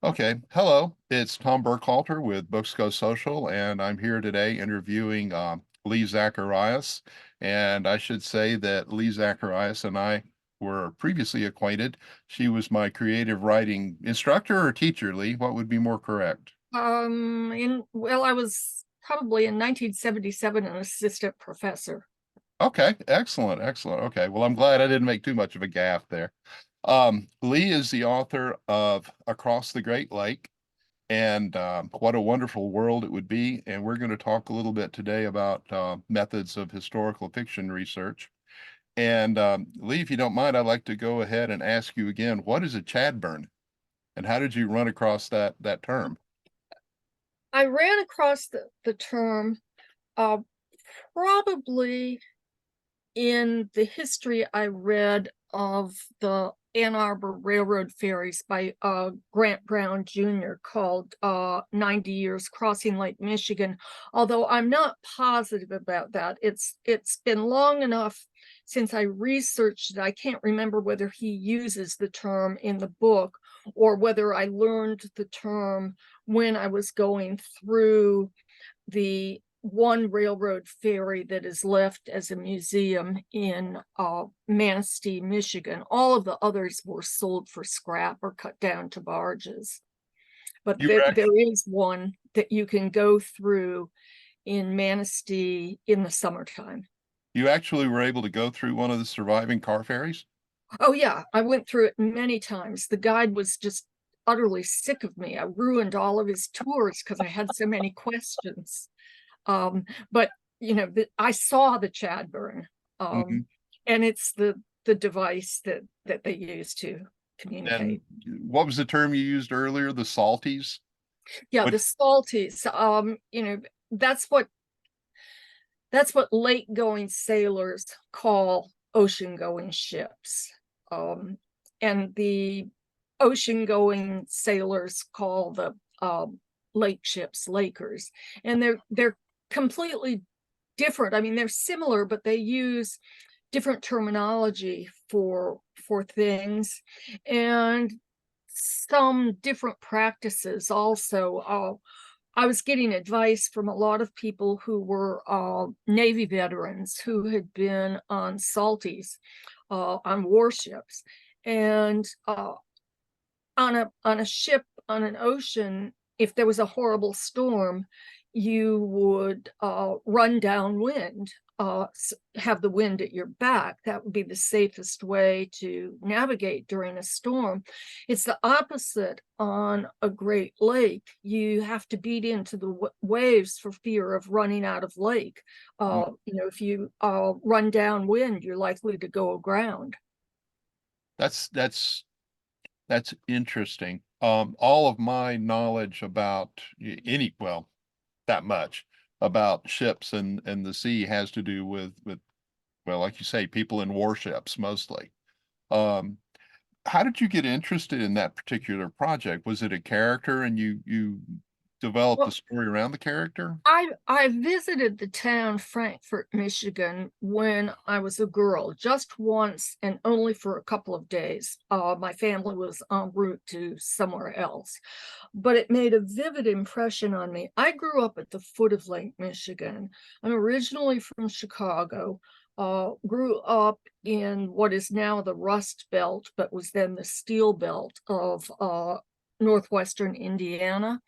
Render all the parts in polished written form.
Okay. Hello, it's Tom Burkhalter with Books Go Social, and I'm here today interviewing Lee Zacharias. And I should say that Lee Zacharias and I were previously acquainted. She was my creative writing instructor or teacher, Lee. What would be more correct? I was probably in 1977 an assistant professor. Okay, excellent, excellent. Okay, well, I'm glad I didn't make too much of a gaffe there. Lee is the author of Across the Great Lake. And what a wonderful world it would be. And we're going to talk a little bit today about methods of historical fiction research. And Lee, if you don't mind, I'd like to go ahead and ask you again, what is a Chadburn? And how did you run across that term? I ran across the term uh, probably in the history I read of the Ann Arbor Railroad ferries by Grant Brown Jr. called 90 Years Crossing Lake Michigan. Although I'm not positive about that. It's been long enough since I researched it. I can't remember whether he uses the term in the book or whether I learned the term when I was going through the one railroad ferry that is left as a museum in Manistee, Michigan. All of the others were sold for scrap or cut down to barges. But You were there actually, is one that you can go through in Manistee in the summertime. you actually were able to go through one of the surviving car ferries? Oh, yeah, I went through it many times. The guide was just utterly sick of me. I ruined all of his tours because I had so many questions. But I saw the Chadburn, Hmm. and it's the device that they use to And communicate. what was the term you used earlier? The salties? Yeah, What? the salties. That's what that's what lake going sailors call ocean going ships, and the ocean going sailors call the lake ships lakers, and they're completely different. I mean, they're similar, but they use different terminology for things and some different practices also. I was getting advice from a lot of people who were Navy veterans who had been on salties, on warships, and on a ship on an ocean, if there was a horrible storm, you would run downwind, have the wind at your back. That would be the safest way to navigate during a storm. It's the opposite on a Great Lake. You have to beat into the waves for fear of running out of lake. If you run downwind, you're likely to go aground. That's that's that's interesting. All of my knowledge about well, that much about ships and the sea has to do with well, like you say, people in warships mostly. Um, how did you get interested in that particular project? Was it a character and you developed a Well, story around the character? I visited the town Frankfort, Michigan when I was a girl, just once and only for a couple of days. My family was en route to somewhere else, but it made a vivid impression on me. I grew up at the foot of Lake Michigan. I'm originally from Chicago. Grew up in what is now the Rust Belt, but was then the Steel Belt of northwestern Indiana.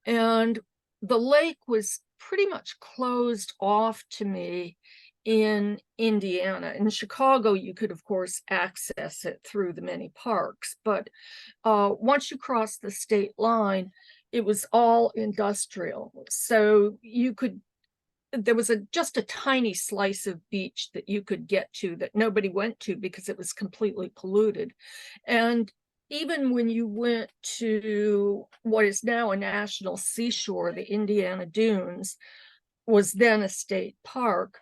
And the lake was pretty much closed off to me in Indiana. In Chicago, you could, of course, access it through the many parks, but once you cross the state line, it was all industrial. So there was just a tiny slice of beach that you could get to that nobody went to because it was completely polluted. And even when you went to what is now a national seashore, the Indiana Dunes was then a state park.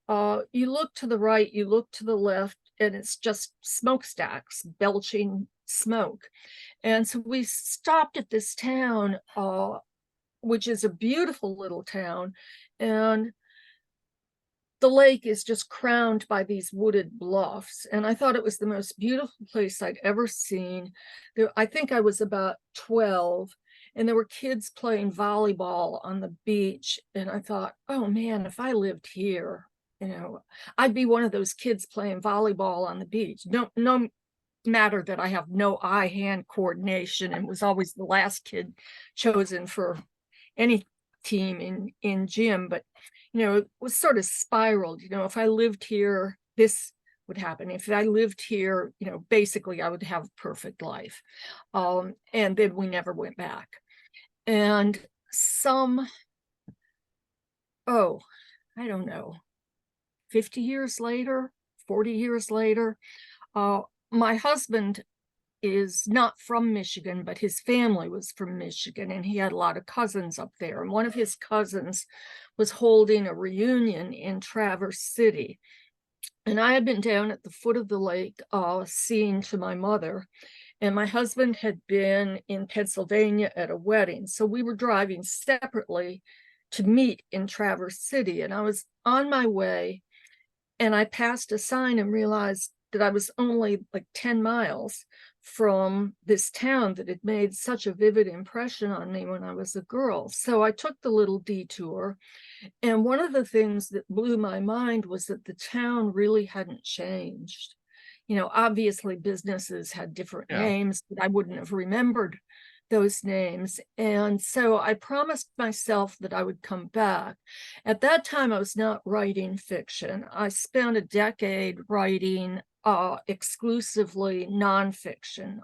You look to the right, you look to the left, and it's just smokestacks belching smoke. And so we stopped at this town, which is a beautiful little town, and the lake is just crowned by these wooded bluffs. And I thought it was the most beautiful place I'd ever seen. I think I was about 12, and there were kids playing volleyball on the beach. And I thought, oh man, if I lived here, I'd be one of those kids playing volleyball on the beach. No matter that I have no eye-hand coordination and was always the last kid chosen for any team in gym, but it was sort of spiraled. If I lived here, this would happen. If I lived here, basically I would have a perfect life. And then we never went back. And I don't know, 50 years later, 40 years later, my husband is not from Michigan, but his family was from Michigan, and he had a lot of cousins up there. And one of his cousins was holding a reunion in Traverse City. And I had been down at the foot of the lake, seeing to my mother, and my husband had been in Pennsylvania at a wedding. So we were driving separately to meet in Traverse City. And I was on my way, and I passed a sign and realized that I was only like 10 miles from this town that had made such a vivid impression on me when I was a girl. So I took the little detour. And one of the things that blew my mind was that the town really hadn't changed. Obviously businesses had different Yeah. names, but I wouldn't have remembered those names. And so I promised myself that I would come back. At that time, I was not writing fiction. I spent a decade writing exclusively nonfiction,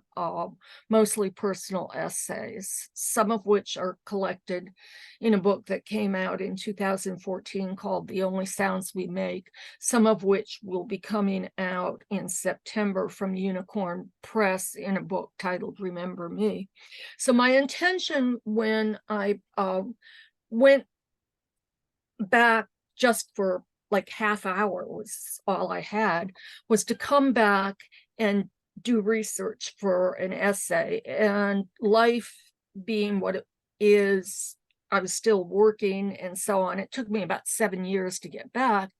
mostly personal essays, some of which are collected in a book that came out in 2014 called The Only Sounds We Make, some of which will be coming out in September from Unicorn Press in a book titled Remember Me. So my intention when I went back just for like half hour was all I had, was to come back and do research for an essay. And life being what it is, I was still working and so on. It took me about 7 years to get back.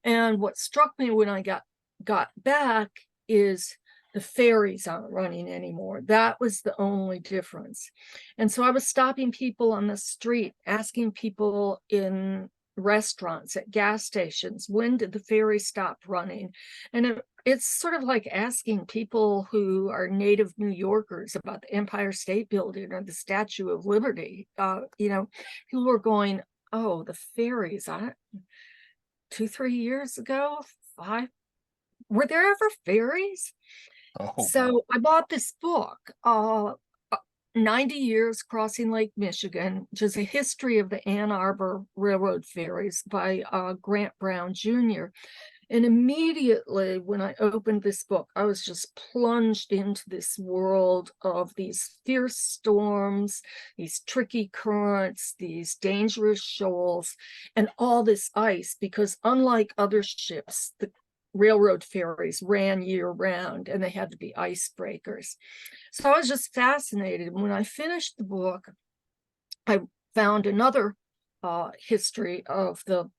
And what struck me when I got back is the ferries aren't running anymore. That was the only difference. And so I was stopping people on the street, asking people in restaurants, at gas stations, when did the ferry stop running? And it's sort of like asking people who are native New Yorkers about the Empire State Building or the Statue of Liberty. People were going, oh, the ferries, 2-3 years ago, 5, were there ever ferries? Oh, So I bought this book, 90 Years Crossing Lake Michigan, which is a history of the Ann Arbor Railroad ferries by Grant Brown Jr. And immediately when I opened this book, I was just plunged into this world of these fierce storms, these tricky currents, these dangerous shoals, and all this ice, because unlike other ships, the railroad ferries ran year round and they had to be icebreakers. So I was just fascinated. When I finished the book, I found another history of the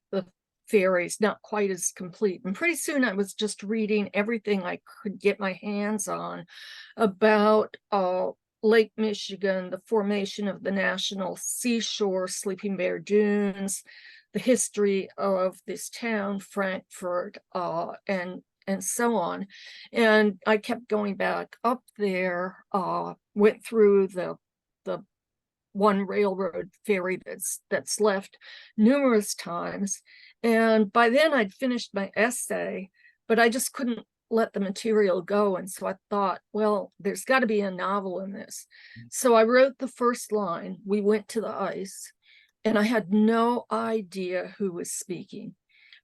ferries, not quite as complete. And pretty soon I was just reading everything I could get my hands on about Lake Michigan, the formation of the National Seashore, Sleeping Bear Dunes, the history of this town, Frankfurt, and so on. And I kept going back up there, went through the one railroad ferry that's left numerous times. And by then I'd finished my essay, but I just couldn't let the material go. And so I thought, well, there's got to be a novel in this. So I wrote the first line, "We went to the ice," and I had no idea who was speaking.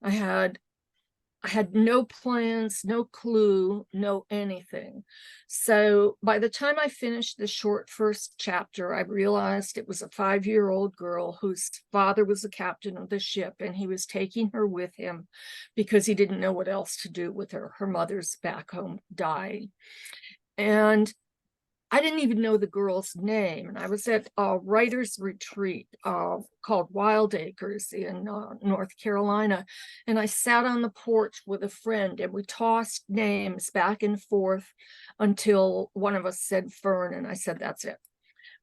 I had no plans, no clue, no anything. So by the time I finished the short first chapter, I realized it was a 5-year-old girl whose father was the captain of the ship, and he was taking her with him because he didn't know what else to do with her. Her mother's back home dying. And I didn't even know the girl's name. And I was at a writer's retreat called Wild Acres in North Carolina. And I sat on the porch with a friend and we tossed names back and forth until one of us said Fern. And I said, that's it.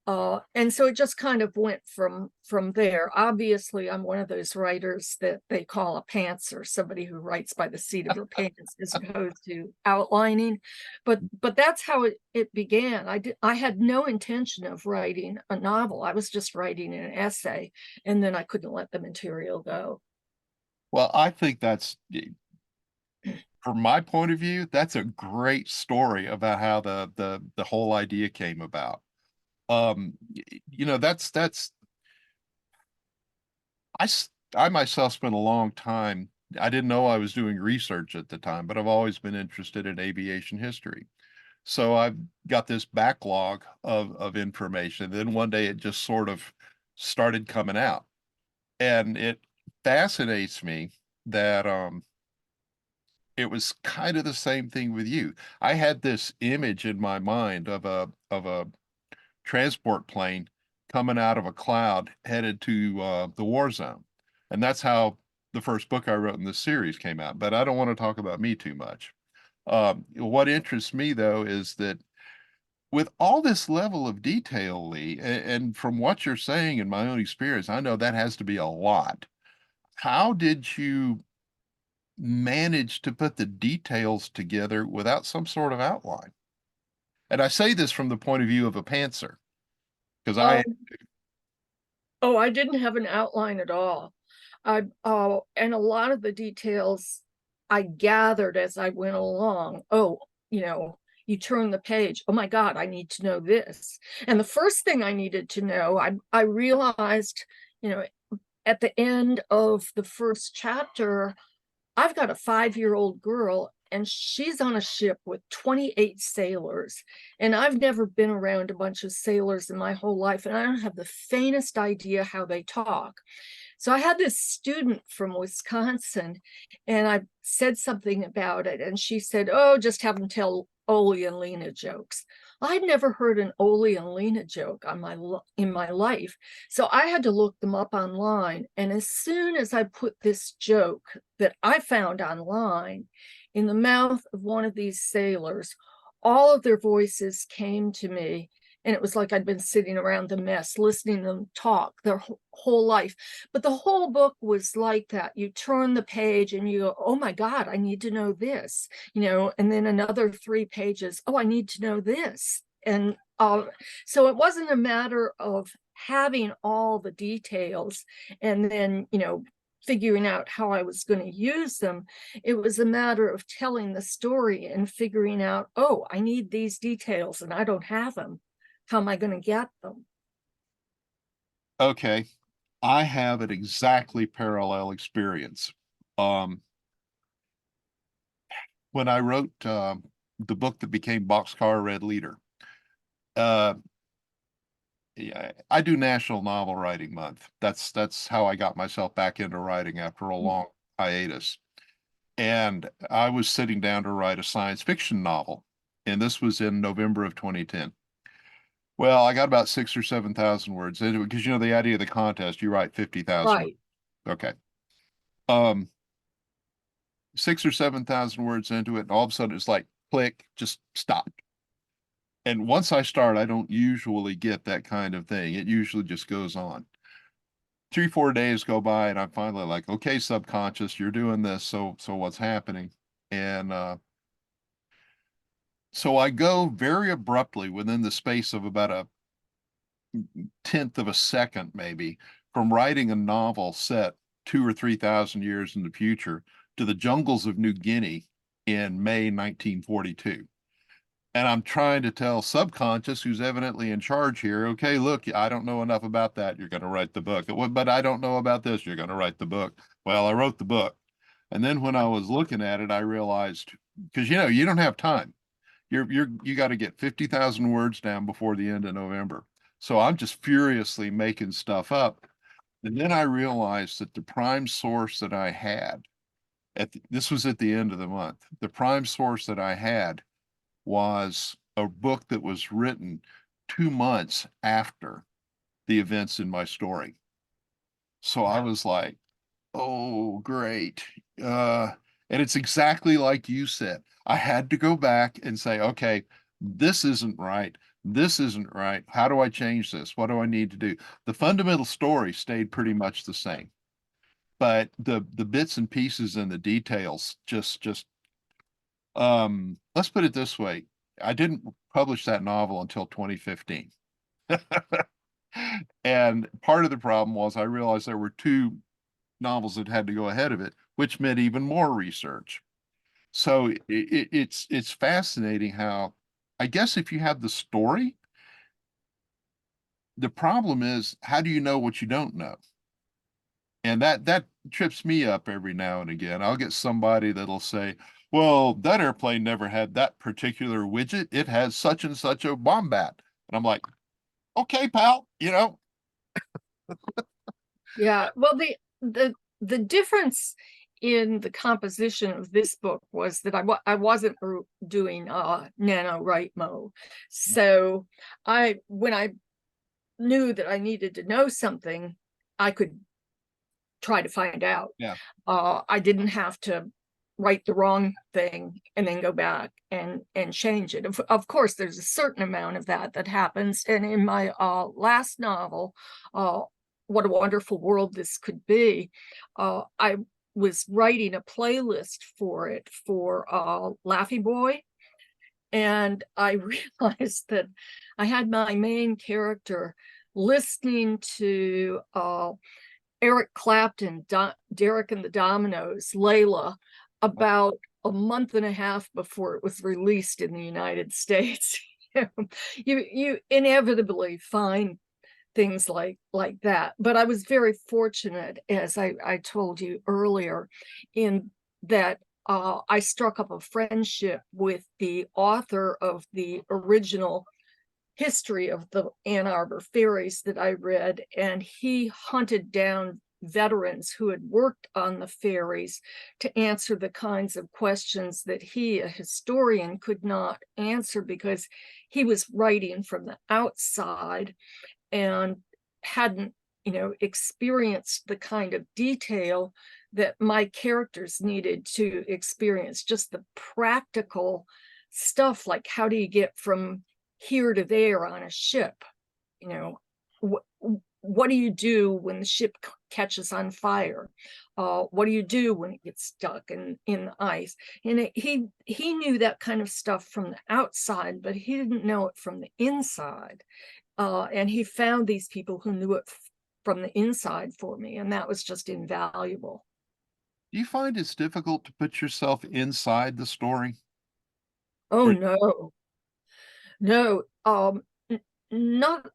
And so it just kind of went from there. Obviously, I'm one of those writers that they call a pantser, somebody who writes by the seat of her pants as opposed to outlining. But that's how it began. I had no intention of writing a novel. I was just writing an essay, and then I couldn't let the material go. Well, I think that's, from my point of view, that's a great story about how the whole idea came about. That's I myself spent a long time. I didn't know I was doing research at the time, but I've always been interested in aviation history. So I've got this backlog of information. Then one day it just sort of started coming out. And it fascinates me that it was kind of the same thing with you. I had this image in my mind of a transport plane coming out of a cloud headed to the war zone. And that's how the first book I wrote in this series came out. But I don't want to talk about me too much. What interests me, though, is that with all this level of detail, Lee, and from what you're saying in my own experience, I know that has to be a lot. How did you manage to put the details together without some sort of outline? And I say this from the point of view of a pantser, because I, Um, oh, I didn't have an outline at all. And a lot of the details I gathered as I went along. Oh, you turn the page. Oh my God, I need to know this. And the first thing I needed to know, I realized, you know, at the end of the first chapter, I've got a 5-year-old girl and she's on a ship with 28 sailors. And I've never been around a bunch of sailors in my whole life, and I don't have the faintest idea how they talk. So I had this student from Wisconsin, and I said something about it, and she said, "Oh, just have them tell Ole and Lena jokes." I'd never heard an Ole and Lena joke in my life, so I had to look them up online. And as soon as I put this joke that I found online in the mouth of one of these sailors, all of their voices came to me, and it was like I'd been sitting around the mess listening to them talk their whole life. But the whole book was like that. You turn the page and you go, oh my God, I need to know this, and then another 3 pages, oh, I need to know this. And so it wasn't a matter of having all the details and then, figuring out how I was going to use them. It was a matter of telling the story and figuring out, oh, I need these details and I don't have them. How am I going to get them? okay, I have an exactly parallel experience. Um, when I wrote the book that became Boxcar Red Leader, uh, yeah, I do National Novel Writing Month. That's how I got myself back into writing after a long hiatus. And I was sitting down to write a science fiction novel, and this was in November of 2010. Well, I got about 6 or 7 thousand words into it because the idea of the contest, you write 50,000 words. Right. Okay. Um, 6 or 7 thousand words into it, and all of a sudden it's like click, just stop. And once I start, I don't usually get that kind of thing. It usually just goes on. 3, 4 days go by, and I'm finally like, okay, subconscious, you're doing this, so what's happening? And so I go very abruptly within the space of about a tenth of a second, maybe, from writing a novel set 2 or 3 thousand years in the future to the jungles of New Guinea in May 1942. And I'm trying to tell subconscious, who's evidently in charge here, okay, look, I don't know enough about that. You're going to write the book. But I don't know about this. You're going to write the book. Well, I wrote the book. And then when I was looking at it, I realized, because you don't have time. You got to get 50,000 words down before the end of November. So I'm just furiously making stuff up. And then I realized that the prime source that I had this was at the end of the month. The prime source that I had was a book that was written 2 months after the events in my story. So I was like, oh, great. Uh, and it's exactly like you said. I had to go back and say, okay, this isn't right. This isn't right. How do I change this? What do I need to do? The fundamental story stayed pretty much the same, but the bits and pieces and the details just let's put it this way. I didn't publish that novel until 2015. And part of the problem was I realized there were two novels that had to go ahead of it, which meant even more research. So it's fascinating how, I guess, if you have the story, the problem is how do you know what you don't know? And that trips me up every now and again. I'll get somebody that'll say, "Well, that airplane never had that particular widget. It has such and such a wombat." And I'm like, "Okay, pal, Yeah, well, the difference in the composition of this book was that I wasn't doing NaNoWriMo. So when I knew that I needed to know something, I could try to find out. Yeah, I didn't have to write the wrong thing and then go back and change it. Of course, there's a certain amount of that happens. And in my last novel, What a Wonderful World This Could Be, I was writing a playlist for it for Laffy Boy. And I realized that I had my main character listening to Eric Clapton, Derek and the Dominoes, Layla, about a month and a half before it was released in the United States. You inevitably find things like that. But I was very fortunate, as I told you earlier, in that I struck up a friendship with the author of the original history of the Ann Arbor ferries that I read, and he hunted down veterans who had worked on the ferries to answer the kinds of questions that he, a historian, could not answer because he was writing from the outside and hadn't, experienced the kind of detail that my characters needed to experience, just the practical stuff, like how do you get from here to there on a ship? You know, what do you do when the ship catches on fire? What do you do when it gets stuck in the ice? And he knew that kind of stuff from the outside, but he didn't know it from the inside. And he found these people who knew it from the inside for me, and that was just invaluable. do you find it's difficult to put yourself inside the story? Oh Or no, no, not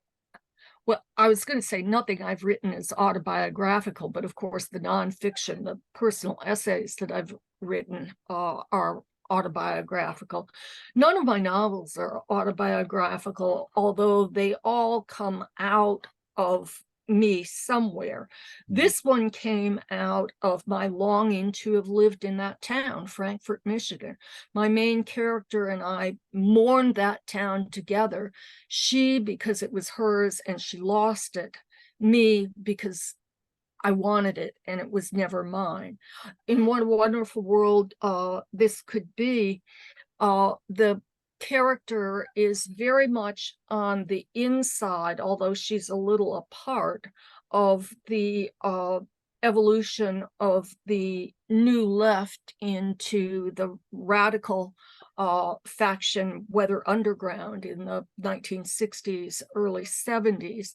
well. I was going to say nothing I've written is autobiographical, but of course, the nonfiction, the personal essays that I've written are autobiographical. None of my novels are autobiographical, although they all come out of me somewhere. This one came out of my longing to have lived in that town, Frankfort, Michigan. My main character and I mourned that town together. She, because it was hers and she lost it. Me, because I wanted it and it was never mine. In What a Wonderful World This Could Be, the character is very much on the inside, although she's a little apart of the evolution of the New Left into the radical faction, whether underground in the 1960s, early 70s.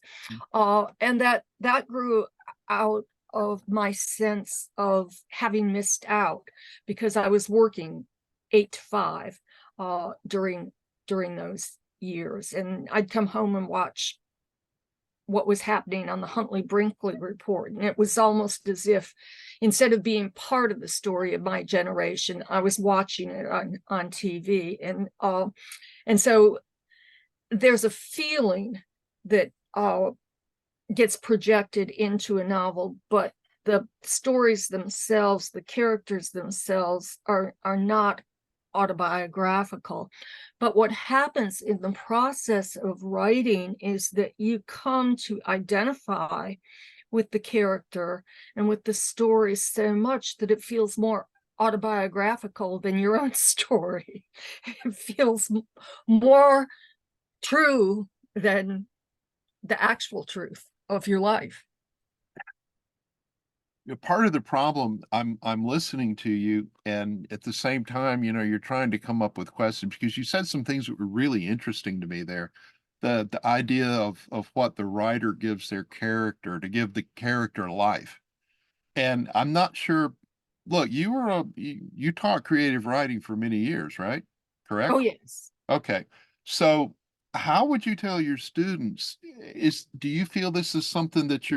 And that grew out of my sense of having missed out because I was working 8 to 5 during those years, and I'd come home and watch what was happening on the Huntley Brinkley report, and it was almost as if instead of being part of the story of my generation, I was watching it on TV, and so there's a feeling that gets projected into a novel, but the stories themselves, the characters themselves are not autobiographical. But what happens in the process of writing is that you come to identify with the character and with the story so much that it feels more autobiographical than your own story. It feels more true than the actual truth of your life. Part of the problem, I'm listening to you, and at the same time, you're trying to come up with questions because you said some things that were really interesting to me there. The idea of what the writer gives their character to give the character life. And I'm not sure. Look, you taught creative writing for many years, right? Oh, Correct? yes. Okay. So how would you tell your students, do you feel this is something that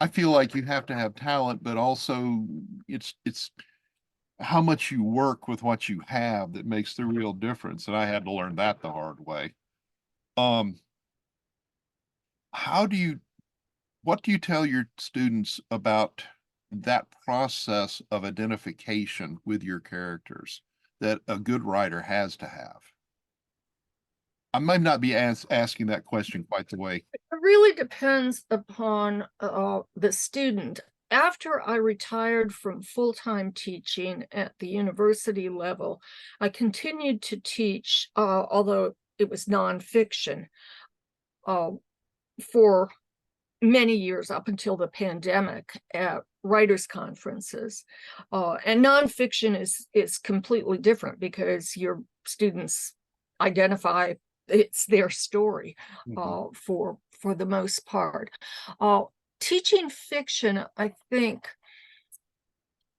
I feel like you have to have talent, but also it's how much you work with what you have that makes the real difference. And I had to learn that the hard way. Um, how do you what do you tell your students about that process of identification with your characters that a good writer has to have? I might not be asking that question quite the way. It really depends upon the student. After I retired from full-time teaching at the university level, I continued to teach, although it was nonfiction, uh, for many years up until the pandemic at writers' conferences. And nonfiction is completely different because your students identify it's their story Mhm. for the most part. Uh, Teaching fiction, I think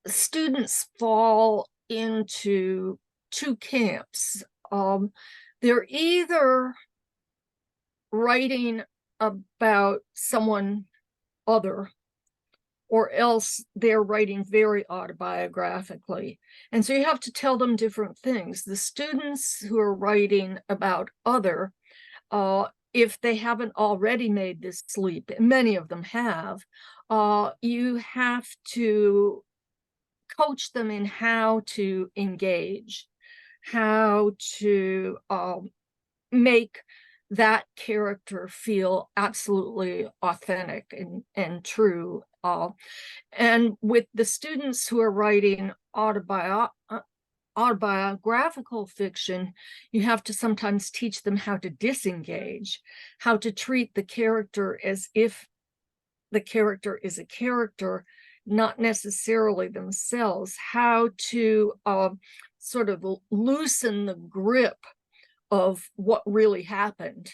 students fall into two camps. They're either writing about someone other, or else they're writing very autobiographically. And so you have to tell them different things. The students who are writing about other, if they haven't already made this leap, and many of them have, you have to coach them in how to engage, how to make that character feel absolutely authentic and true. And with the students who are writing autobiographical fiction, you have to sometimes teach them how to disengage, how to treat the character as if the character is a character, not necessarily themselves, how to sort of loosen the grip of what really happened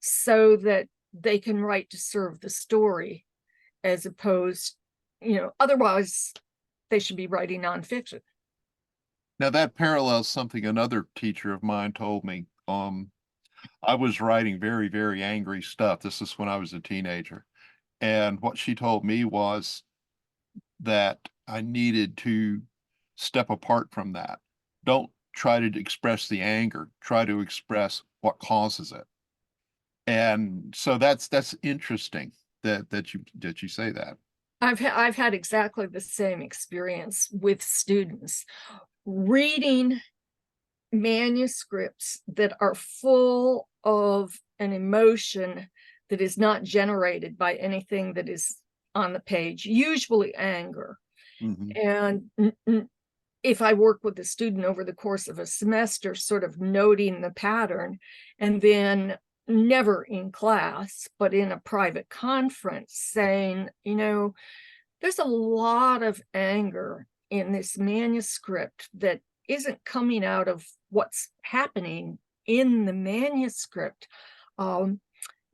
so that they can write to serve the story as opposed, otherwise they should be writing nonfiction. Now that parallels something another teacher of mine told me. I was writing very, very angry stuff. This is when I was a teenager. And what she told me was that I needed to step apart from that. Don't try to express the anger, try to express what causes it. And so that's interesting that you say that. I've had exactly the same experience with students reading manuscripts that are full of an emotion that is not generated by anything that is on the page, usually anger. Mhm. And if I work with a student over the course of a semester, sort of noting the pattern, and then never in class, but in a private conference, saying, there's a lot of anger in this manuscript that isn't coming out of what's happening in the manuscript. Um,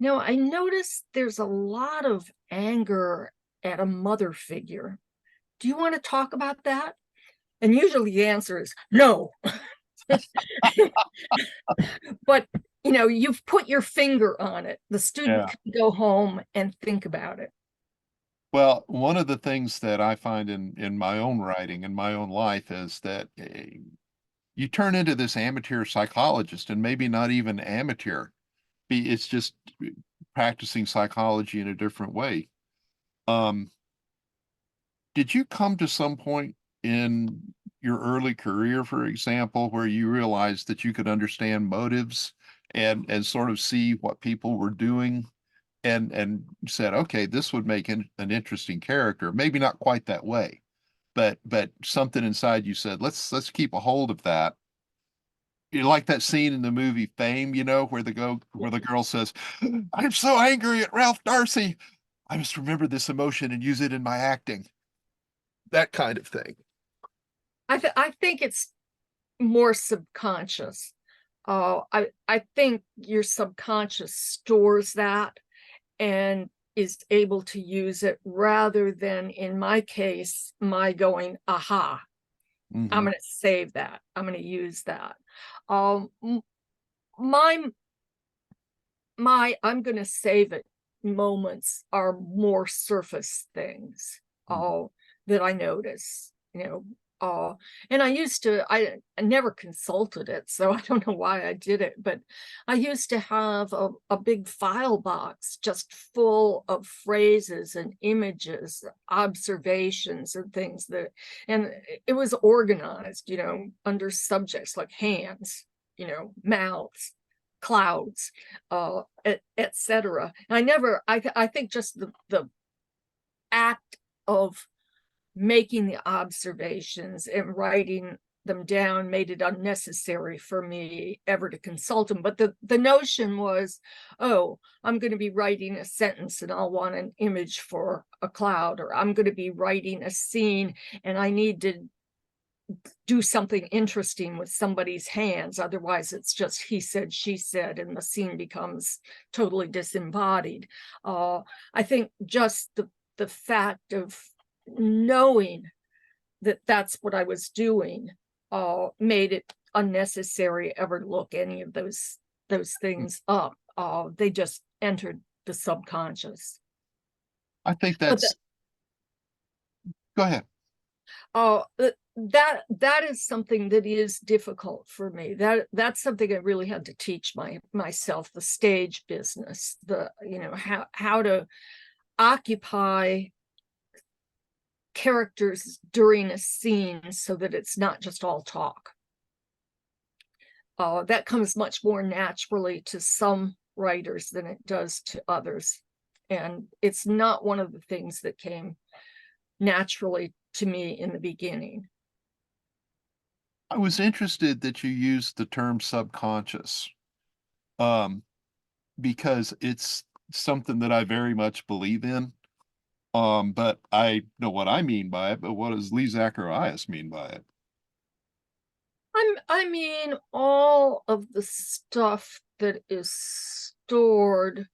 I noticed there's a lot of anger at a mother figure. Do you want to talk about that? And usually the answer is no. But you've put your finger on it. The student Yeah. can go home and think about it. Well, one of the things that I find in my own writing, in my own life, is that you turn into this amateur psychologist, and maybe not even amateur. It's just practicing psychology in a different way. Um, did you come to some point in your early career, for example, where you realized that you could understand motives and sort of see what people were doing and said, okay, this would make an interesting character. Maybe not quite that way, but something inside you said, let's keep a hold of that. You like that scene in the movie Fame, where the girl says, "I'm so angry at Ralph Darcy. I must remember this emotion and use it in my acting." That kind of thing. I think it's more subconscious. I think your subconscious stores that and is able to use it rather than, in my case, my going, aha, I'm Hmm. going to save that. I'm going to use that. Um, my I'm going to save it moments are more surface things uh, that I notice, and I never consulted it, so I don't know why I did it, but I used to have a big file box just full of phrases and images, observations and things and it was organized, under subjects like hands, mouths, clouds, etc. I think just the act of making the observations and writing them down made it unnecessary for me ever to consult them. But the notion was, oh, I'm going to be writing a sentence and I'll want an image for a cloud, or I'm going to be writing a scene and I need to do something interesting with somebody's hands. Otherwise, it's just he said, she said, and the scene becomes totally disembodied. I think just the fact of knowing that that's what I was doing made it unnecessary ever look any of those things up. They just entered the subconscious. I think But the, that's, go ahead. that is something that is difficult for me. That's something I really had to teach myself, the stage business, how to occupy characters during a scene so that it's not just all talk. That comes much more naturally to some writers than it does to others, and it's not one of the things that came naturally to me in the beginning. I was interested that you used the term subconscious, um, because it's something that I very much believe in. But I know what I mean by it, but what does Lee Zacharias mean by it? I mean, all of the stuff that is stored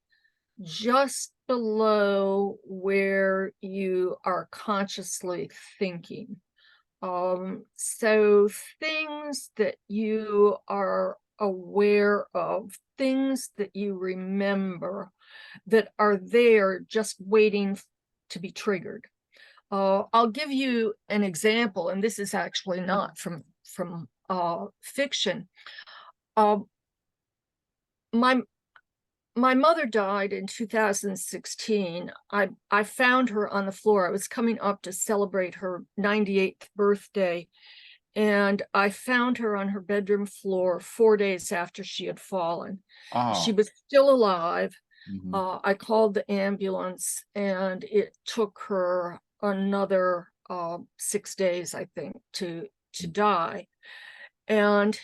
just below where you are consciously thinking. So things that you are aware of, things that you remember that are there just waiting to be triggered. I'll give you an example, and this is actually not from fiction. Uh, my my mother died in 2016. I found her on the floor. I was coming up to celebrate her 98th birthday, and I found her on her bedroom floor 4 days after she had fallen. She Oh, was still alive. mhm. I called the ambulance, and it took her another 6 days, I think, to die. And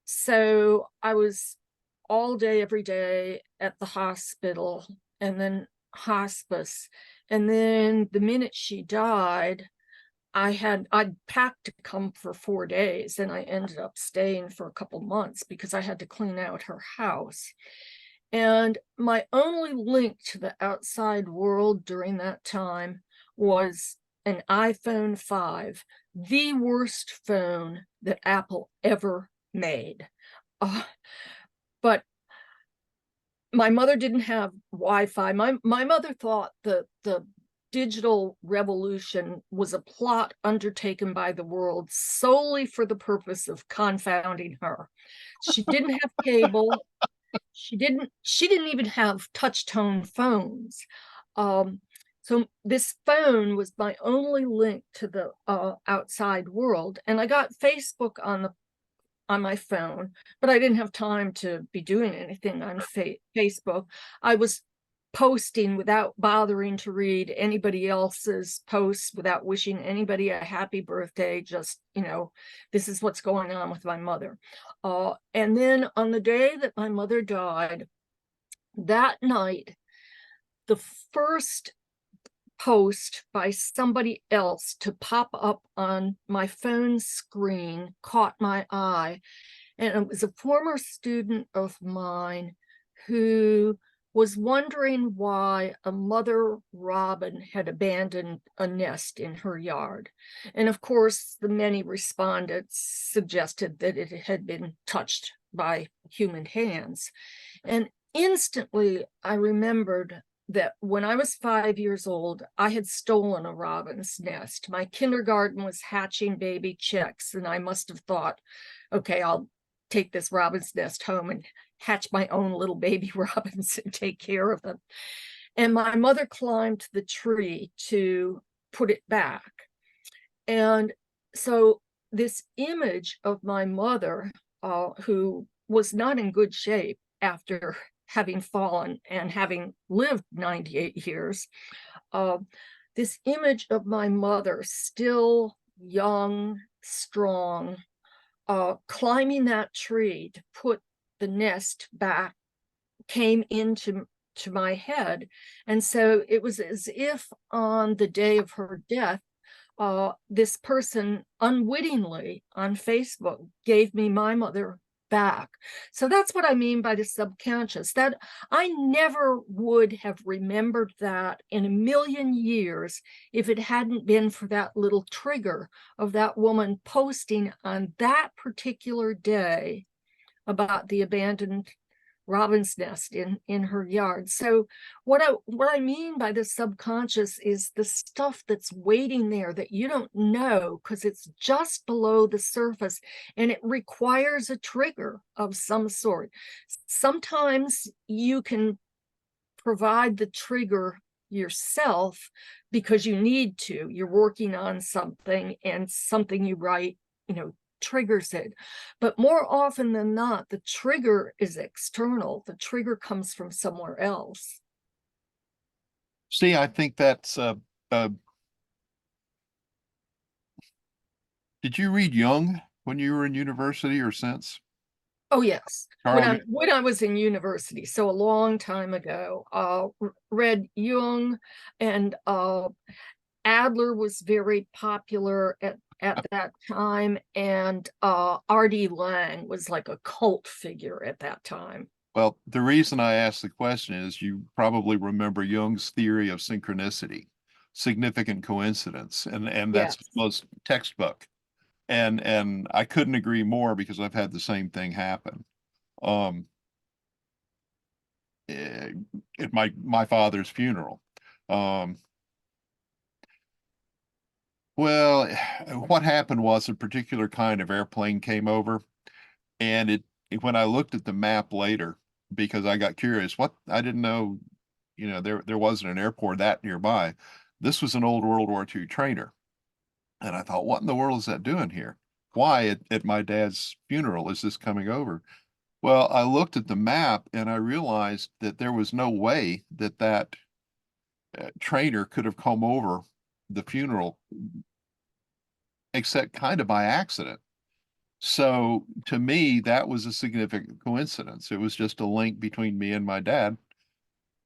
so I was all day, every day at the hospital, and then hospice. And then the minute she died, I'd packed to come for 4 days, and I ended up staying for a couple months because I had to clean out her house. And my only link to the outside world during that time was an iPhone 5, the worst phone that Apple ever made. Uh, but my mother didn't have Wi-Fi. My mother thought the digital revolution was a plot undertaken by the world solely for the purpose of confounding her. She didn't have cable. She didn't even have touch tone phones. Um, So this phone was my only link to the outside world. And I got Facebook on my phone, but I didn't have time to be doing anything on Facebook. I was posting without bothering to read anybody else's posts, without wishing anybody a happy birthday. Just, this is what's going on with my mother. And then on the day that my mother died, that night, the first post by somebody else to pop up on my phone screen caught my eye. And it was a former student of mine who was wondering why a mother robin had abandoned a nest in her yard. And of course, the many respondents suggested that it had been touched by human hands. And instantly, I remembered that when I was 5 years old, I had stolen a robin's nest. My kindergarten was hatching baby chicks, and I must have thought, okay, I'll take this robin's nest home and hatch my own little baby robins and take care of them. And my mother climbed the tree to put it back. And so this image of my mother, who was not in good shape after having fallen and having lived 98 years, this image of my mother, still young, strong, climbing that tree to put the nest back, came into my head. And so it was as if on the day of her death, this person unwittingly on Facebook gave me my mother back. So that's what I mean by the subconscious, that I never would have remembered that in a million years if it hadn't been for that little trigger of that woman posting on that particular day about the abandoned robin's nest in her yard. So what I mean by the subconscious is the stuff that's waiting there that you don't know because it's just below the surface, and it requires a trigger of some sort. Sometimes you can provide the trigger yourself because you need to. You're working on something, and something you write, triggers it. But more often than not, the trigger is external. The trigger comes from somewhere else. See, I think that's did you read Jung when you were in university or since? Oh yes, Carl Jung? when I was in university, so a long time ago, read Jung, and Adler was very popular at that time, and R.D. Lang was like a cult figure at that time. Well, the reason I asked the question is you probably remember Jung's theory of synchronicity, significant coincidence, and that's Yes. most textbook. And I couldn't agree more because I've had the same thing happen. Um, eh, at my father's funeral. Um, well, what happened was a particular kind of airplane came over, and when I looked at the map later, because I got curious, what I didn't know, there wasn't an airport that nearby. This was an old World War II trainer. And I thought, what in the world is that doing here? Why at my dad's funeral is this coming over? Well, I looked at the map and I realized that there was no way that trainer could have come over the funeral except kind of by accident. So to me, that was a significant coincidence. It was just a link between me and my dad.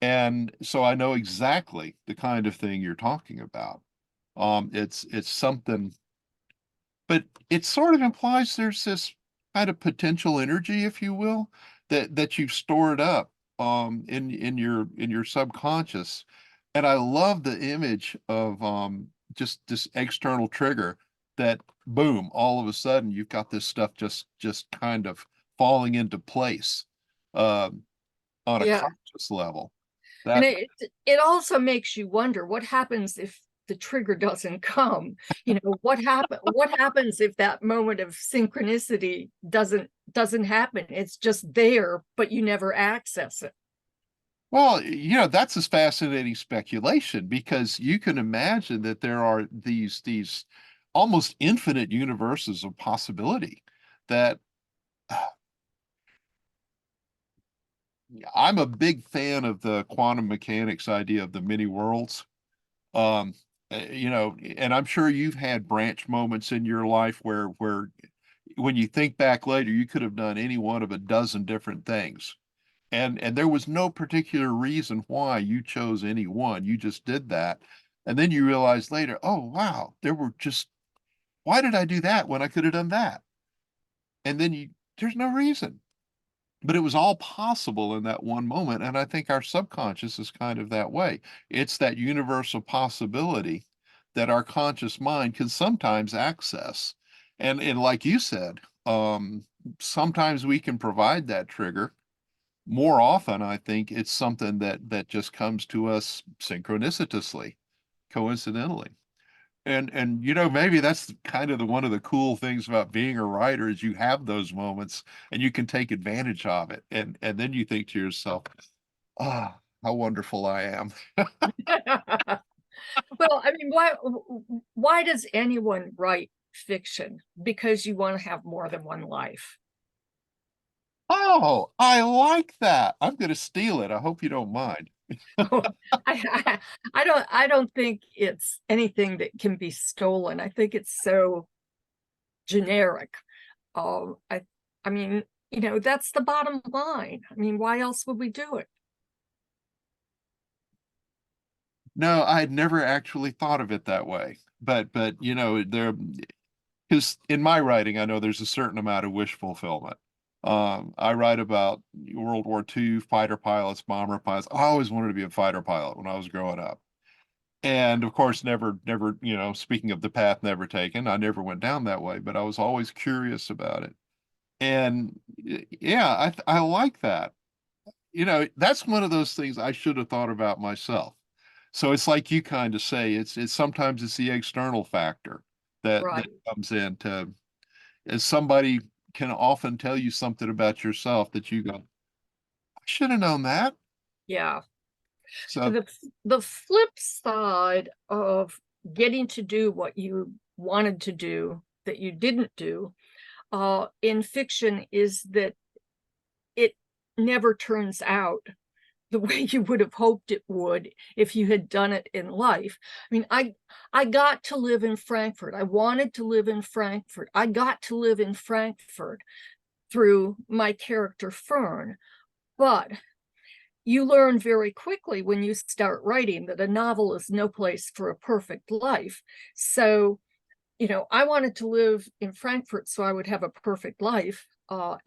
And so I know exactly the kind of thing you're talking about. It's something, but it sort of implies there's this kind of potential energy, if you will, that you've stored up in your subconscious. And I love the image of just this external trigger that boom, all of a sudden you've got this stuff just kind of falling into place on a Yeah. conscious level. And That it also makes you wonder what happens if the trigger doesn't come. What happens if that moment of synchronicity doesn't happen? It's just there, but you never access it. Well, that's a fascinating speculation because you can imagine that there are these almost infinite universes of possibility that I'm a big fan of the quantum mechanics idea of the many worlds. Um, and I'm sure you've had branch moments in your life where when you think back later, you could have done any one of a dozen different things. And there was no particular reason why you chose any one. You just did that. And then you realize later, oh wow, why did I do that when I could have done that? And then there's no reason. But it was all possible in that one moment. And I think our subconscious is kind of that way. It's that universal possibility that our conscious mind can sometimes access. And like you said, sometimes we can provide that trigger. More often, I think it's something that just comes to us synchronicitously, coincidentally. And maybe that's kind of the one of the cool things about being a writer is you have those moments and you can take advantage of it. And then you think to yourself, ah, how wonderful I am. Well, I mean, why does anyone write fiction? Because you want to have more than one life. Oh, I like that. I'm going to steal it. I hope you don't mind. I, I don't think it's anything that can be stolen. I think it's so generic. Um, I I mean, that's the bottom line. I mean, why else would we do it? No, I had never actually thought of it that way. But because in my writing, I know there's a certain amount of wish fulfillment. I write about World War II fighter pilots, bomber pilots. I always wanted to be a fighter pilot when I was growing up. And of course, never, speaking of the path never taken, I never went down that way, but I was always curious about it. And yeah, I like that. That's one of those things I should have thought about myself. So it's like you kind of say, it's sometimes it's the external factor that Right. comes in to as somebody can often tell you something about yourself that you go, I should have known that. Yeah. So, The flip side of getting to do what you wanted to do that you didn't do in fiction is that it never turns out the way you would have hoped it would if you had done it in life. I mean, I got to live in Frankfurt. I wanted to live in Frankfurt. I got to live in Frankfurt through my character Fern. But you learn very quickly when you start writing that a novel is no place for a perfect life. So, I wanted to live in Frankfurt so I would have a perfect life,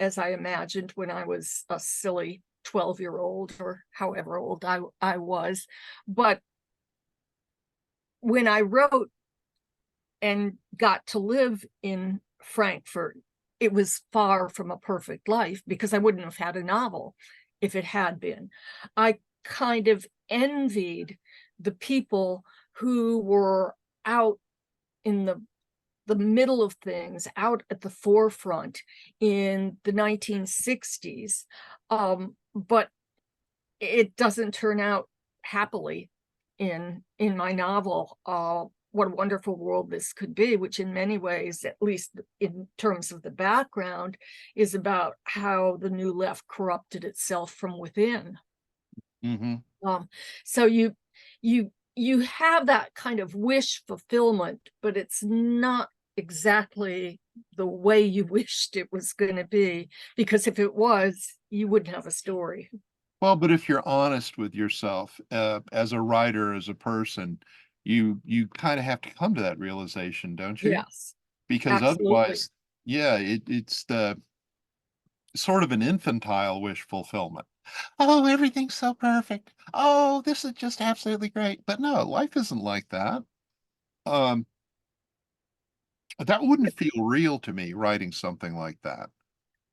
as I imagined when I was a silly 12-year-old or however old I was. But when I wrote and got to live in Frankfurt, it was far from a perfect life because I wouldn't have had a novel if it had been. I kind of envied the people who were out in the middle of things, out at the forefront in the 1960s. But it doesn't turn out happily in my novel. What a wonderful world this could be, which in many ways, at least in terms of the background, is about how the New Left corrupted itself from within. mhm. Um, so you have that kind of wish fulfillment, but it's not exactly the way you wished it was going to be, because if it was, you wouldn't have a story. Well, but if you're honest with yourself, as a writer, as a person, you kind of have to come to that realization, don't you? Yes, Because absolutely. otherwise, yeah, it's the sort of an infantile wish fulfillment. Oh, everything's so perfect. Oh, this is just absolutely great. But no, life isn't like that. Um, that wouldn't feel real to me writing something like that.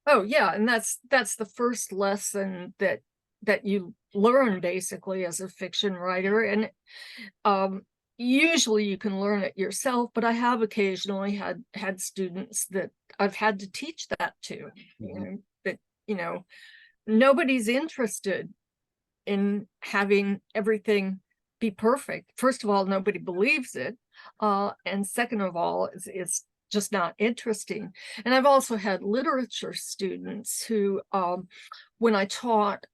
Oh yeah, and that's the first lesson that you learn basically as a fiction writer. And um usually you can learn it yourself, but I have occasionally had students that I've had to teach that to, Mhm. that you know nobody's interested in having everything be perfect. First of all, nobody believes it. And second of all, it's just not interesting. And I've also had literature students who, when I taught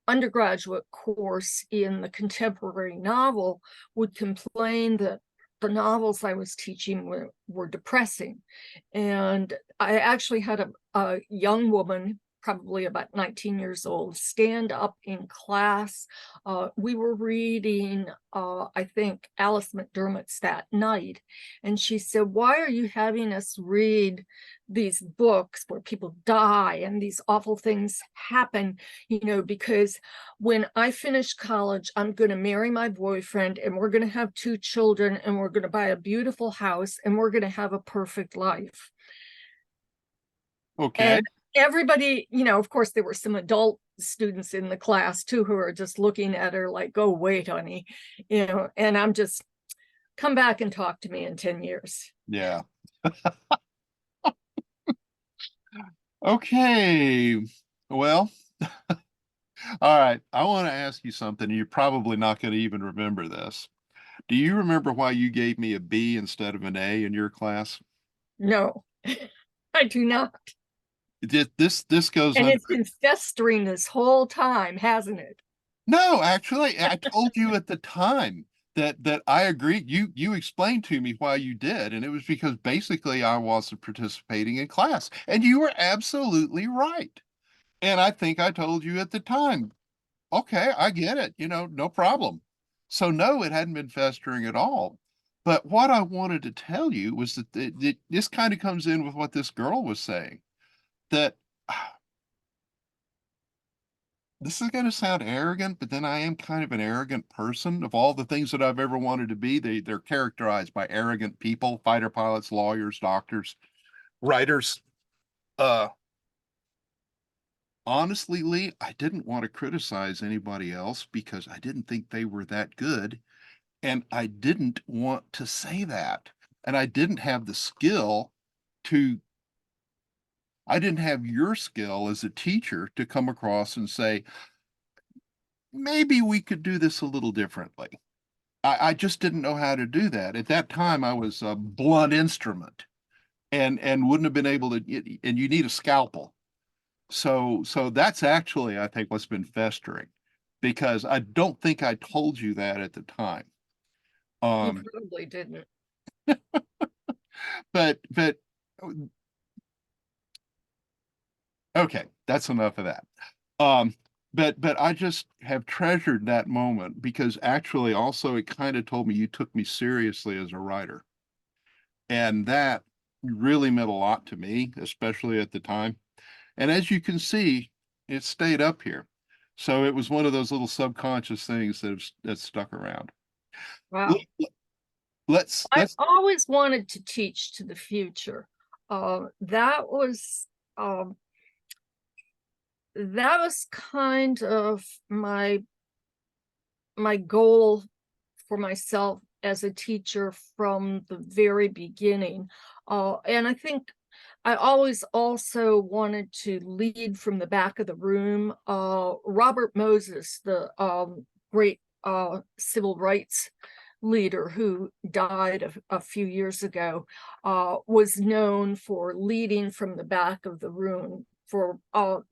undergraduate course in the contemporary novel, would complain that the novels I was teaching were depressing. And I actually had a young woman, probably about 19 years old, stand up in class. We were reading, I think, Alice McDermott's That Night. And she said, "Why are you having us read these books where people die and these awful things happen? Because when I finish college, I'm going to marry my boyfriend and we're going to have 2 children and we're going to buy a beautiful house and we're going to have a perfect life." Okay. And everybody, of course, there were some adult students in the class too who are just looking at her like, "Go wait, honey," and I'm just, come back and talk to me in 10 years. Yeah. Okay. Well, all right. I want to ask you something. You're probably not going to even remember this. Do you remember why you gave me a B instead of an A in your class? No, I do not. This goes And under. it's been festering this whole time, hasn't it? No, actually, I told you at the time that I agreed. You explained to me why you did, and it was because basically I wasn't participating in class, and you were absolutely right. And I think I told you at the time, okay, I get it, no problem. So no, it hadn't been festering at all. But what I wanted to tell you was that this kind of comes in with what this girl was saying, that this is going to sound arrogant, but then I am kind of an arrogant person. Of all the things that I've ever wanted to be, they're characterized by arrogant people: fighter pilots, lawyers, doctors, writers. Uh, Honestly, Lee, I didn't want to criticize anybody else because I didn't think they were that good. And I didn't want to say that. And to, I didn't have your skill as a teacher to come across and say, maybe we could do this a little differently. I just didn't know how to do that. At that time, I was a blunt instrument and wouldn't have been able to, and you need a scalpel. So that's actually, I think, what's been festering, because I don't think I told you that at the time. You Um, probably didn't. but okay, that's enough of that. Um, but I just have treasured that moment because actually also it kind of told me you took me seriously as a writer. And that really meant a lot to me, especially at the time. And as you can see, it stayed up here. So it was one of those little subconscious things that stuck around. Wow. I've Let's always wanted to teach to the future. That was um, kind of my goal for myself as a teacher from the very beginning. And I think I always also wanted to lead from the back of the room. Robert Moses, the great civil rights leader who died a few years ago, was known for leading from the back of the room, for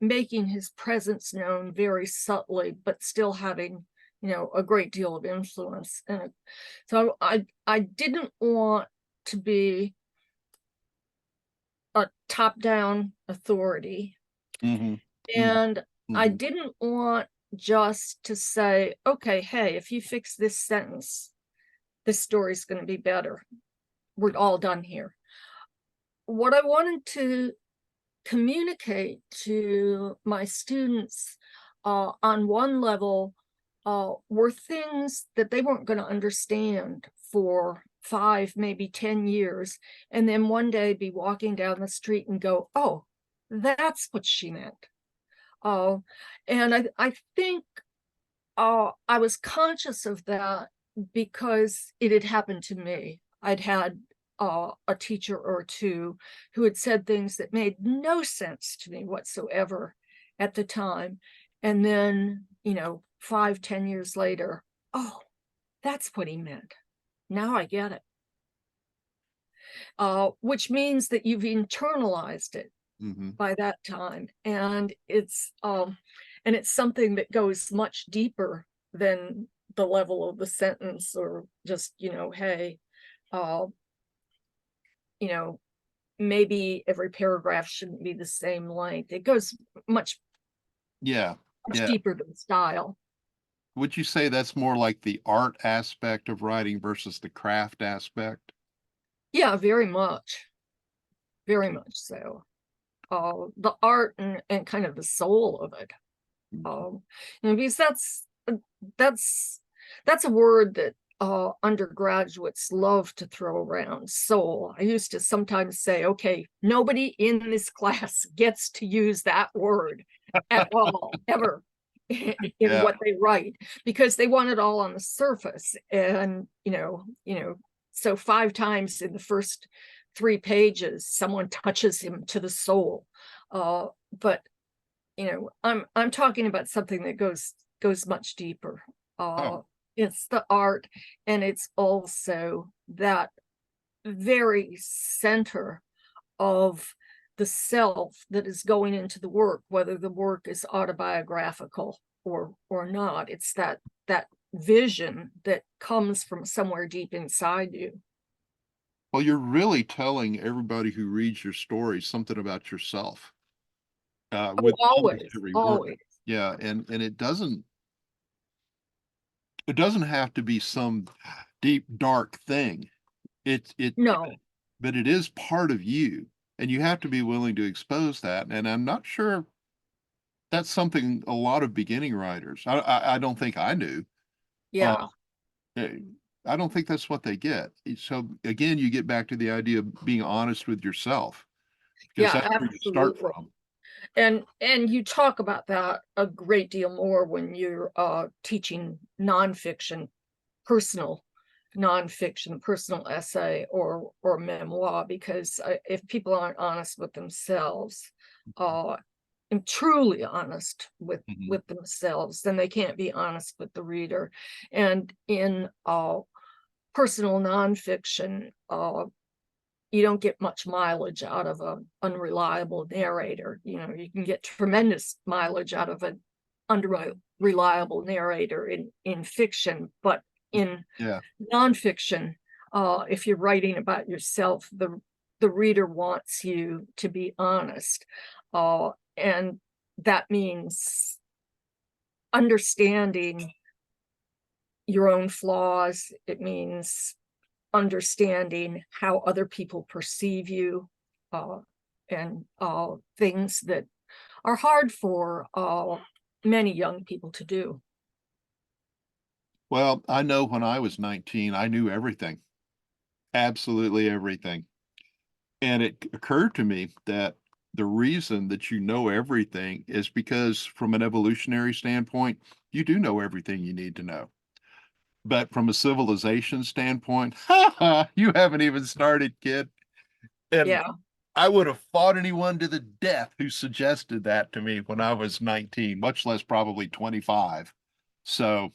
making his presence known very subtly, but still having a great deal of influence. And so I didn't want to be a top-down authority, hmm and I hmm didn't want just to say, okay, hey, if you fix this sentence, this story's going to be better. We're all done here. What I wanted to communicate to my students, on one level, were things that they weren't going to understand for 5, maybe 10 years, and then one day be walking down the street and go, "Oh, that's what she meant." Uh, and I think I was conscious of that because it had happened to me. I'd had a teacher or two who had said things that made no sense to me whatsoever at the time. And then, 5-10 years later, oh, that's what he meant. Now I get it. Which means that you've internalized it Hmm. by that time, and it's something that goes much deeper than the level of the sentence, or just, hey, uh, you know, maybe every paragraph shouldn't be the same length. It goes much, Yeah. much Yeah. deeper than style. Would you say that's more like the art aspect of writing versus the craft aspect? Yeah, very much so. The art and kind of the soul of it. Mhm. Um, because that's that's a word that undergraduates love to throw around. Soul. I used to sometimes say, okay, nobody in this class gets to use that word at all, ever, in Yeah. what they write, because they want it all on the surface. And so 5 times in the first 3 pages, someone touches him to the soul. But I'm talking about something that goes much deeper. Oh, It's the art, and it's also that very center of the self that is going into the work, whether the work is autobiographical or not. It's that vision that comes from somewhere deep inside you. well, you're really telling everybody who reads your story something about yourself, Oh, with almost always, every word. always. Yeah, and it doesn't have to be some deep dark thing. It No, but it is part of you, and you have to be willing to expose that. And I'm not sure that's something a lot of beginning writers. I don't think I knew. Uh, yeah, eh, I don't think that's what they get. So again, you get back to the idea of being honest with yourself, because yeah, that's where you start absolutely. from. And you talk about that a great deal more when you're teaching nonfiction, personal nonfiction, personal essay, or memoir, because if people aren't honest with themselves, uh and truly honest Mhm. with themselves, then they can't be honest with the reader. And in personal nonfiction, you don't get much mileage out of an unreliable narrator. You can get tremendous mileage out of an unreliable narrator in fiction, but in Yeah. nonfiction, if you're writing about yourself, the reader wants you to be honest, and that means understanding your own flaws. It means understanding how other people perceive you, uh, and things that are hard for many young people to do. Well, I know when I was 19, I knew everything, absolutely everything. And it occurred to me that the reason that you know everything is because, from an evolutionary standpoint, you do know everything you need to know. But from a civilization standpoint, you haven't even started, kid. And Yeah, I would have fought anyone to the death who suggested that to me when I was 19, much less probably 25. So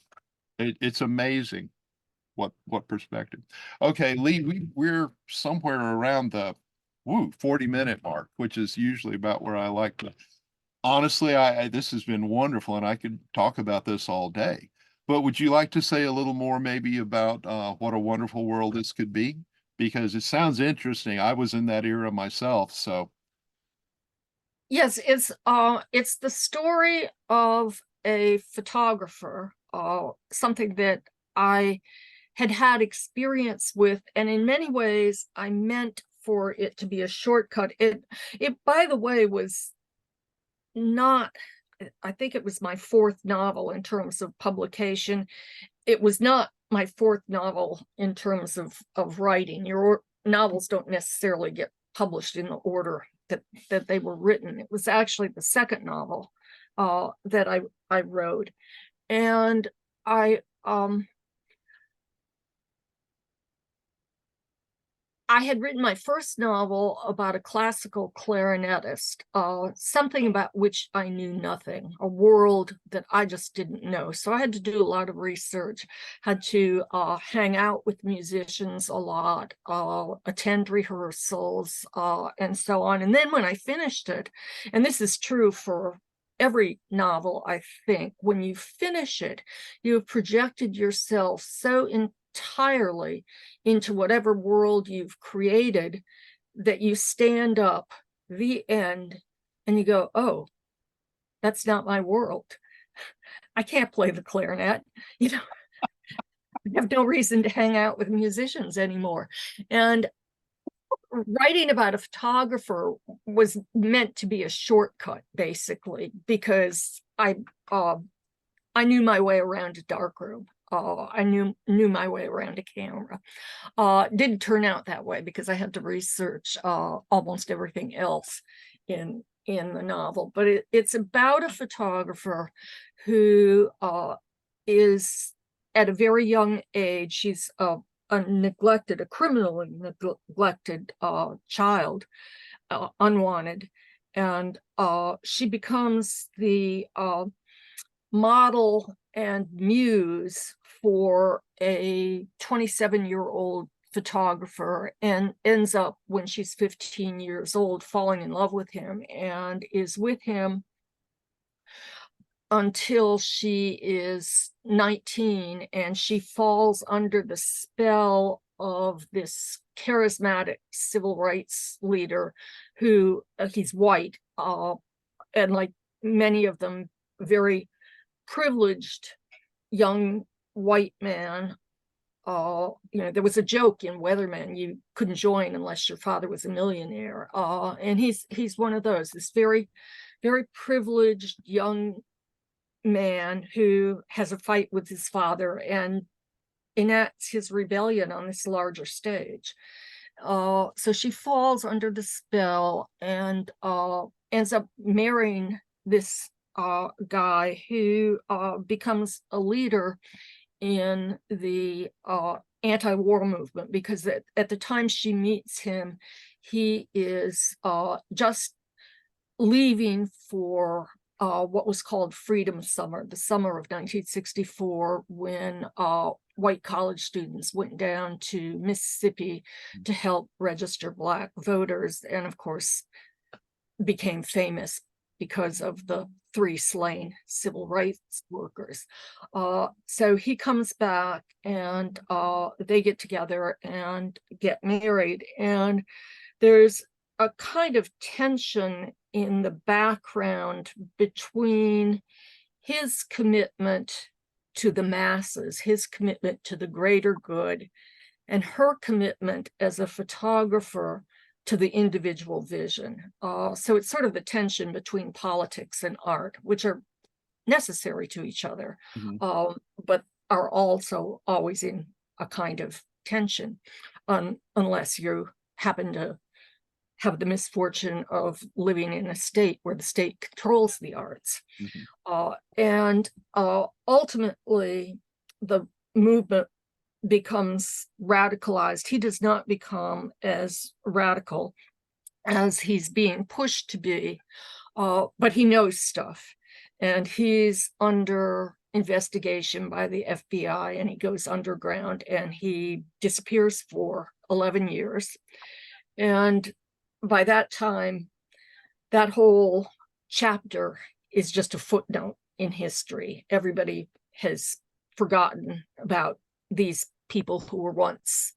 it's amazing what perspective. Okay, Lee, we're somewhere around the 40-minute mark, which is usually about where I like to. Honestly, this has been wonderful, and I could talk about this all day. But would you like to say a little more maybe about what a wonderful world this could be? Because it sounds interesting. I was in that era myself, so yes, it's the story of a photographer, something that I had experience with, and in many ways I meant for it to be a shortcut. It by the way was not, I think it was my fourth novel in terms of publication. It was not my fourth novel in terms of writing. Your novels don't necessarily get published in the order that they were written. It was actually the second novel that I wrote. And I I had written my first novel about a classical clarinetist, something about which I knew nothing, a world that I just didn't know. So I had to do a lot of research, had to hang out with musicians a lot, attend rehearsals, and so on. And then when I finished it, and this is true for every novel, I think, when you finish it, you have projected yourself so entirely into whatever world you've created that you stand up the end and you go, oh, that's not my world. I can't play the clarinet. You know, I have no reason to hang out with musicians anymore. And writing about a photographer was meant to be a shortcut, basically, because I knew my way around a darkroom. I knew my way around a camera. Didn't turn out that way because I had to research almost everything else in the novel. But it's about a photographer who is at a very young age. She's a criminally neglected child, unwanted, and she becomes the model and muse for a 27-year-old photographer, and ends up, when she's 15 years old, falling in love with him, and is with him until she is 19, and she falls under the spell of this charismatic civil rights leader who he's white, and like many of them, very privileged young white man. There was a joke in Weatherman, you couldn't join unless your father was a millionaire. And he's one of those, this very, very privileged young man who has a fight with his father and enacts his rebellion on this larger stage. So she falls under the spell and ends up marrying this guy who becomes a leader in the anti-war movement, because at the time she meets him, he is just leaving for what was called Freedom Summer, the summer of 1964, when white college students went down to Mississippi to help register Black voters, and of course became famous because of the 3 slain civil rights workers. So he comes back, and they get together and get married. And there's a kind of tension in the background between his commitment to the masses, his commitment to the greater good, and her commitment as a photographer to the individual vision. So it's sort of the tension between politics and art, which are necessary to each other, but are also always in a kind of tension, unless you happen to have the misfortune of living in a state where the state controls the arts. And ultimately, the movement becomes radicalized. He does not become as radical as he's being pushed to be, but he knows stuff, and he's under investigation by the FBI, and he goes underground, and he disappears for 11 years. And by that time, that whole chapter is just a footnote in history. Everybody has forgotten about these people who were once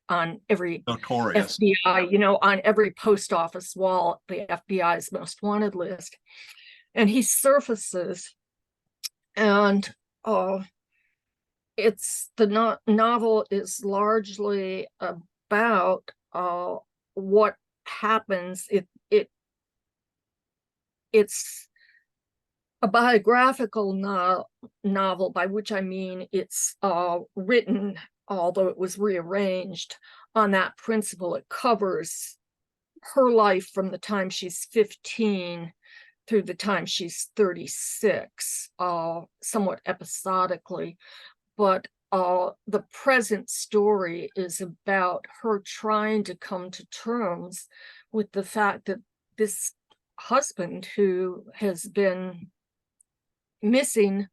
on every Notorious. FBI, on every post office wall, the FBI's most wanted list. And he surfaces, and it's the novel is largely about what happens. It's a biographical novel, by which I mean it's written, although it was rearranged, on that principle. It covers her life from the time she's 15 through the time she's 36, somewhat episodically. But the present story is about her trying to come to terms with the fact that this husband, who has been missing,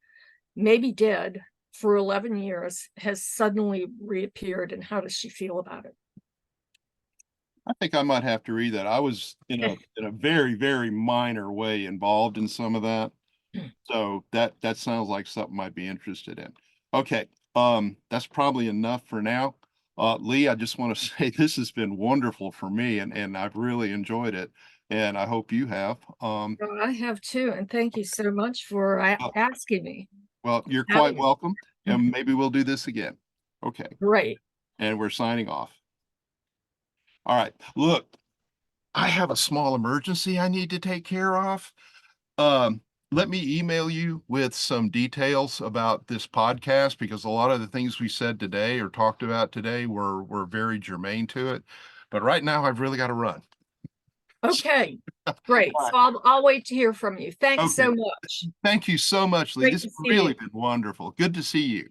maybe dead, for 11 years, has suddenly reappeared, and how does she feel about it? I think I might have to read that. I was in a very, very minor way involved in some of that. So that sounds like something I'd be interested in. Okay, that's probably enough for now. Lee, I just want to say this has been wonderful for me, and I've really enjoyed it, and I hope you have. Well, I have too, and thank you so much for Uh, asking me. well, you're quite Having me. welcome, and maybe we'll do this again. Okay, Great. and we're signing off. All right, look, I have a small emergency I need to take care of. Um, Let me email you with some details about this podcast because a lot of the things we said today or talked about today were very germane to it. But right now, I've really got to run. Okay, great. All So right. I'll wait to hear from you. Thanks Okay. so much. Thank you so much, Lee. Great This to has see really you. been wonderful. Good to see you.